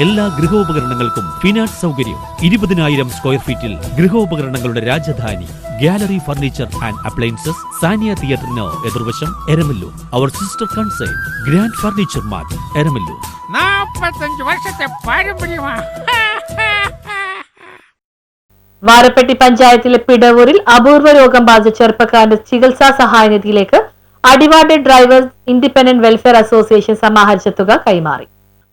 എല്ലാ ഗൃഹോപകരണങ്ങൾക്കും ഫിനാൻസ് സൗകര്യം. 20,000 സ്ക്വയർ ഫീറ്റിൽ ഗൃഹോപകരണങ്ങളുടെ രാജധാനി. Gallery furniture and appliances, Sania തിയേറ്ററിന് എതിർവശം, എരമല്ലൂർ. അവർ sister concern grand furniture mart, Eramalloor. 45 വർഷത്തെ പാരമ്പര്യമാണ്. വാരപ്പെട്ടി പഞ്ചായത്തിലെ പിടവൂരിൽ അപൂർവ രോഗം ബാധിച്ച ചെറുപ്പക്കാരന്റെ ചികിത്സാ സഹായനിധിയിലേക്ക് അടിവാർഡ് ഡ്രൈവേഴ്സ് ഇൻഡിപെൻഡന്റ് വെൽഫെയർ അസോസിയേഷൻ സമാഹരിച്ച തുക കൈമാറി.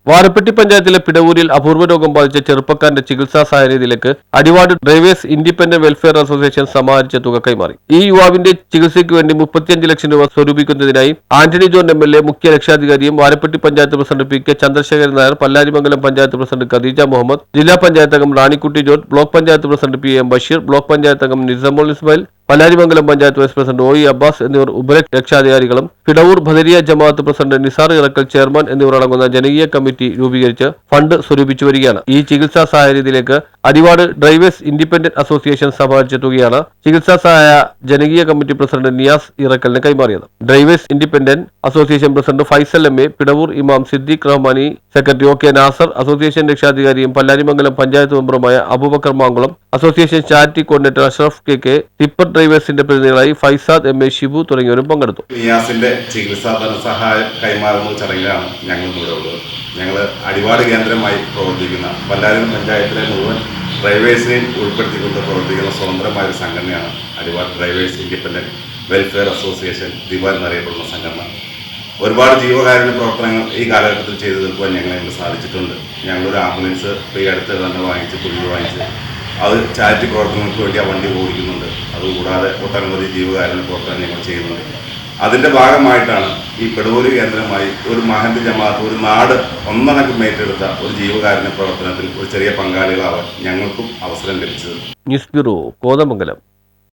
വാരപ്പെട്ടി പഞ്ചായത്തിലെ പിടവൂരിൽ അപൂർവ രോഗം ബാധിച്ച ചെറുപ്പക്കാരന്റെ ചികിത്സാ സഹായനിധിയിലേക്ക് അടിവാർഡ് ഡ്രൈവേഴ്സ് ഇൻഡിപെൻഡന്റ് വെൽഫെയർ അസോസിയേഷൻ സമാഹരിച്ച തുക കൈമാറി. ഈ യുവാവിന്റെ ചികിത്സയ്ക്ക് വേണ്ടി 35 ലക്ഷം രൂപ സ്വരൂപിക്കുന്നതിനായി ആന്റണി ജോൺ MLA മുഖ്യ രക്ഷാധികാരിയും Varappetty panchayat president PK Chandrasekharan Nair, Pallarimangalam panchayat president Khadeeja Muhammad, ജില്ലാ പഞ്ചായത്ത് അംഗം Ranikutty George, block panchayat president PM Basheer, block panchayat അംഗം Nisamul Ismail, Pallarimangalam panchayat vice president OE Abbas എന്നിവർ ഉപരക്ഷാധികാരികളും പിടവൂർ ബദരിയ ജമാഅത്ത് പ്രസിഡന്റ് നിസാർ ഇറക്കൽ ചെയർമാൻ എന്നിവരടങ്ങുന്ന ജനകീയ കമ്മിറ്റി രൂപീകരിച്ച് ഫണ്ട് സ്വരൂപിച്ചു വരികയാണ്. ഈ ചികിത്സാ സഹായനിധിയിലേക്ക് അടിവാർഡ് ഡ്രൈവേഴ്സ് ഇൻഡിപെൻഡന്റ് അസോസിയേഷൻ സമാഹരിച്ച തുകയാണ് ചികിത്സാ സഹായ ജനകീയ കമ്മിറ്റി പ്രസിഡന്റ് നിയാസ് ഇറക്കലിന് കൈമാറിയത്. Drivers independent association president Faisal MA, Pidavoor ഇമാം Siddique Rahmani, secretary OK Nasar, association രക്ഷാധികാരിയും പല്ലാരിമംഗലം പഞ്ചായത്ത് മെമ്പറുമായ Abubakar Mankulam, association charity coordinator Ashraf KK, tipper ഡ്രൈവേഴ്സിന്റെ പ്രതിനിധികളായി ഫൈസാദ് MA, ഷിബു തുടങ്ങിയവരും പങ്കെടുത്തു. നിയാസിന്റെ ചികിത്സാ ധനസഹായം കൈമാറുന്ന ചടങ്ങിലാണ് ഞങ്ങൾ ഇവിടെ ഉള്ളത്. ഞങ്ങൾ അടിവാർഡ് കേന്ദ്രമായി പ്രവർത്തിക്കുന്ന പല്ലാരിമംഗലം പഞ്ചായത്തിലെ മുഴുവൻ ഡ്രൈവേഴ്സിനെയും ഉൾപ്പെടുത്തിക്കൊണ്ട് പ്രവർത്തിക്കുന്ന സ്വതന്ത്രമായ ഒരു സംഘടനയാണ് അടിവാർഡ് ഡ്രൈവേഴ്സ് ഇൻഡിപെൻഡന്റ് വെൽഫെയർ അസോസിയേഷൻ, ദിവാൻ എന്നറിയപ്പെടുന്ന സംഘടന. ഒരുപാട് ജീവകാരുണ്യ പ്രവർത്തനങ്ങൾ ഈ കാലഘട്ടത്തിൽ ചെയ്തു തീർക്കുവാൻ ഞങ്ങളെ സാധിച്ചിട്ടുണ്ട്. ഞങ്ങളൊരു ആംബുലൻസ് ഈ അടുത്ത് തന്നെ പുതിയ വാങ്ങിച്ച് അത് ചാരിറ്റി പ്രവർത്തനങ്ങൾക്ക് വേണ്ടി ആ വണ്ടി ഓടിക്കുന്നുണ്ട്. അതുകൂടാതെ ഒട്ടനവധി ജീവകാരുണ്യ പ്രവർത്തനം ഞങ്ങൾ ചെയ്യുന്നുണ്ട്. അതിൻ്റെ ഭാഗമായിട്ടാണ് ഈ പിടവൂര് കേന്ദ്രമായി ഒരു മഹന്ത് ജമാഅത്ത്, ഒരു നാട് ഒന്നടങ്കം ഏറ്റെടുത്ത ഒരു ജീവകാരുണ്യ പ്രവർത്തനത്തിൽ ഒരു ചെറിയ പങ്കാളികളാവാൻ ഞങ്ങൾക്കും അവസരം ലഭിച്ചത്. News bureau, Kothamangalam.